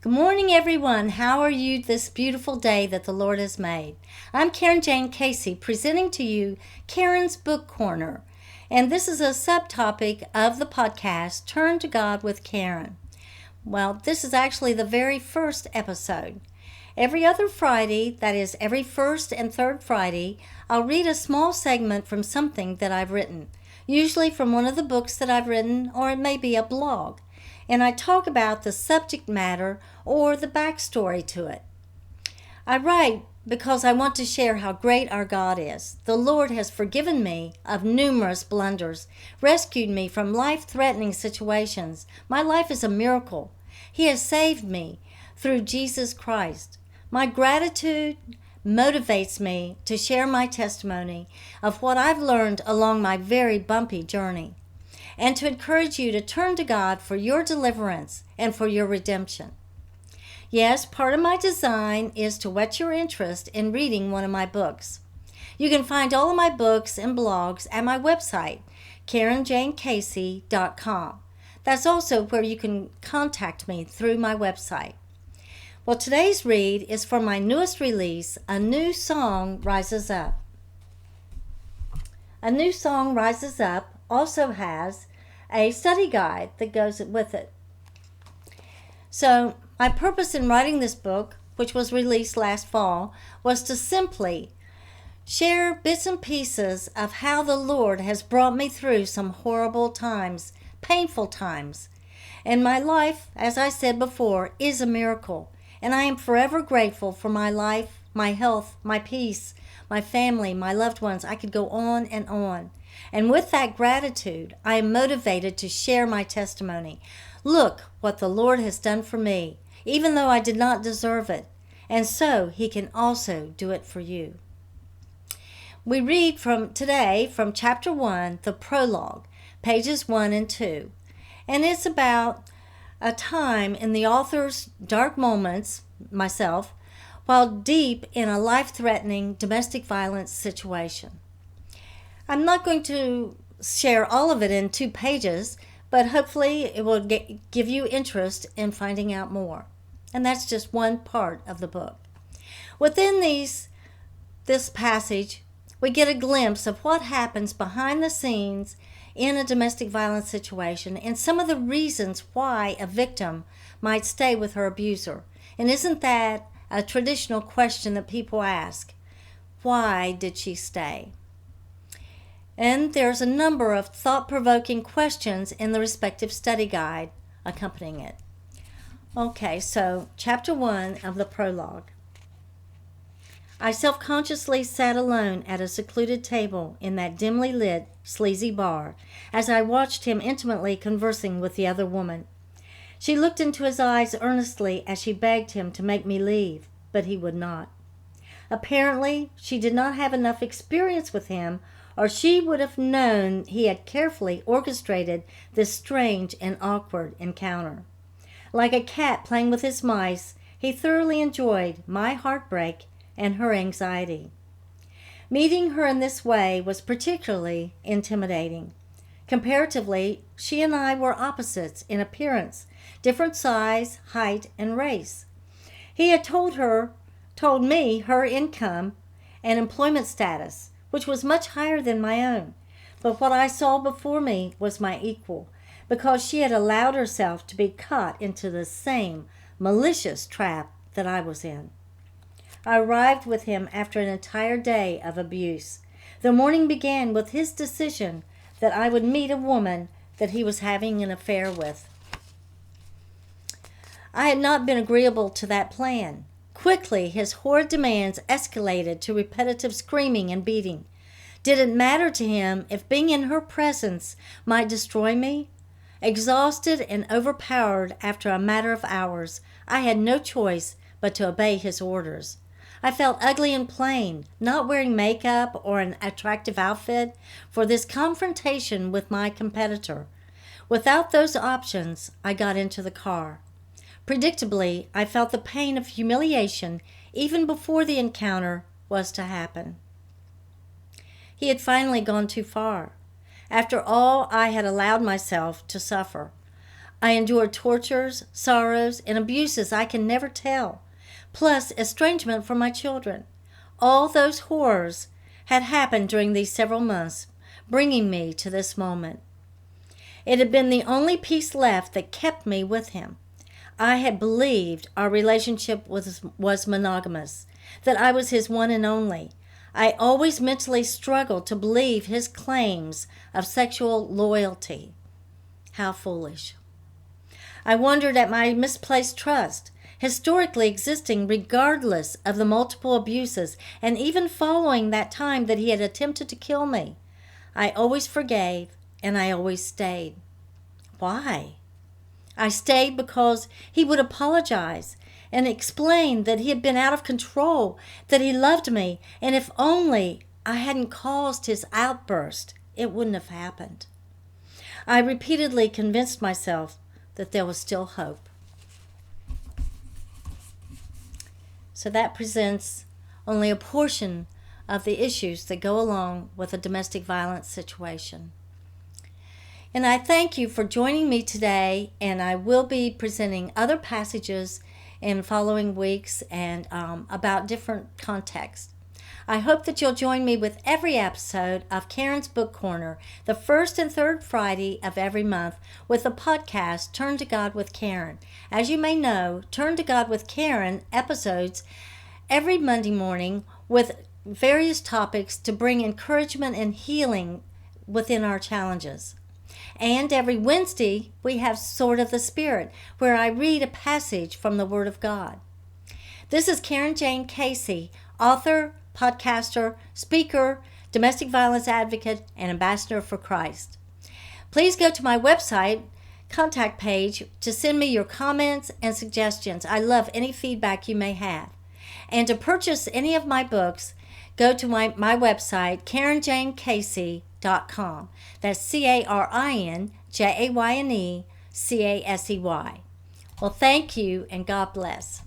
Good morning, everyone. How are you this beautiful day that the Lord has made? I'm Carin Jayne Casey, presenting to you Carin's Book Corner. And this is a subtopic of the podcast, Turn to God with Carin. Well, this is actually the very first episode. Every other Friday, that is every first and third Friday, I'll read a small segment from something that I've written, usually from one of the books that I've written, or it may be a blog. And I talk about the subject matter or the backstory to it. I write because I want to share how great our God is. The Lord has forgiven me of numerous blunders, rescued me from life-threatening situations. My life is a miracle. He has saved me through Jesus Christ. My gratitude motivates me to share my testimony of what I've learned along my very bumpy journey, and to encourage you to turn to God for your deliverance and for your redemption. Yes, part of my design is to whet your interest in reading one of my books. You can find all of my books and blogs at my website, CarinJayneCasey.com. That's also where you can contact me through my website. Well, today's read is for my newest release, A New Song Rises Up. A New Song Rises Up also has a study guide that goes with it. So, my purpose in writing this book, which was released last fall, was to simply share bits and pieces of how the Lord has brought me through some horrible times, painful times. And my life, as I said before, is a miracle. And I am forever grateful for my life, my health, my peace, my family, my loved ones. I could go on and on. And with that gratitude, I am motivated to share my testimony. Look what the Lord has done for me, even though I did not deserve it. And so He can also do it for you. We read today from chapter 1, the Prologue, pages 1 and 2. And it's about a time in the author's dark moments, myself, while deep in a life-threatening domestic violence situation. I'm not going to share all of it in 2 pages, but hopefully it will give you interest in finding out more. And that's just one part of the book. Within this passage, we get a glimpse of what happens behind the scenes in a domestic violence situation and some of the reasons why a victim might stay with her abuser. And isn't that a traditional question that people ask? Why did she stay? And there's a number of thought-provoking questions in the respective study guide accompanying it. Okay, so chapter 1 of the prologue. I self-consciously sat alone at a secluded table in that dimly lit, sleazy bar as I watched him intimately conversing with the other woman. She looked into his eyes earnestly as she begged him to make me leave, but he would not. Apparently, she did not have enough experience with him, or she would have known he had carefully orchestrated this strange and awkward encounter. Like a cat playing with his mice, he thoroughly enjoyed my heartbreak and her anxiety. Meeting her in this way was particularly intimidating. Comparatively, she and I were opposites in appearance, different size, height, and race. He had told me her income and employment status, which was much higher than my own. But what I saw before me was my equal, because she had allowed herself to be caught into the same malicious trap that I was in. I arrived with him after an entire day of abuse. The morning began with his decision that I would meet a woman that he was having an affair with. I had not been agreeable to that plan. Quickly, his horrid demands escalated to repetitive screaming and beating. Did it matter to him if being in her presence might destroy me? Exhausted and overpowered after a matter of hours, I had no choice but to obey his orders. I felt ugly and plain, not wearing makeup or an attractive outfit for this confrontation with my competitor. Without those options, I got into the car. Predictably, I felt the pain of humiliation even before the encounter was to happen. He had finally gone too far. After all I had allowed myself to suffer, I endured tortures, sorrows, and abuses I can never tell, plus estrangement from my children. All those horrors had happened during these several months, bringing me to this moment. It had been the only peace left that kept me with him. I had believed our relationship was monogamous, that I was his one and only. I always mentally struggled to believe his claims of sexual loyalty. How foolish. I wondered at my misplaced trust, historically existing regardless of the multiple abuses and even following that time that he had attempted to kill me. I always forgave, and I always stayed. Why? I stayed because he would apologize and explain that he had been out of control, that he loved me, and if only I hadn't caused his outburst, it wouldn't have happened. I repeatedly convinced myself that there was still hope. So that presents only a portion of the issues that go along with a domestic violence situation. And I thank you for joining me today, and I will be presenting other passages in following weeks and about different contexts. I hope that you'll join me with every episode of Carin's Book Corner, the first and third Friday of every month, with the podcast Turn to God with Carin. As you may know, Turn to God with Carin episodes every Monday morning with various topics to bring encouragement and healing within our challenges. And every Wednesday, we have Sword of the Spirit, where I read a passage from the Word of God. This is Carin Jayne Casey, author, podcaster, speaker, domestic violence advocate, and ambassador for Christ. Please go to my website contact page to send me your comments and suggestions. I love any feedback you may have. And to purchase any of my books, go to my website, CarinJayneCasey.com. That's CarinJayneCasey. Well, thank you, and God bless.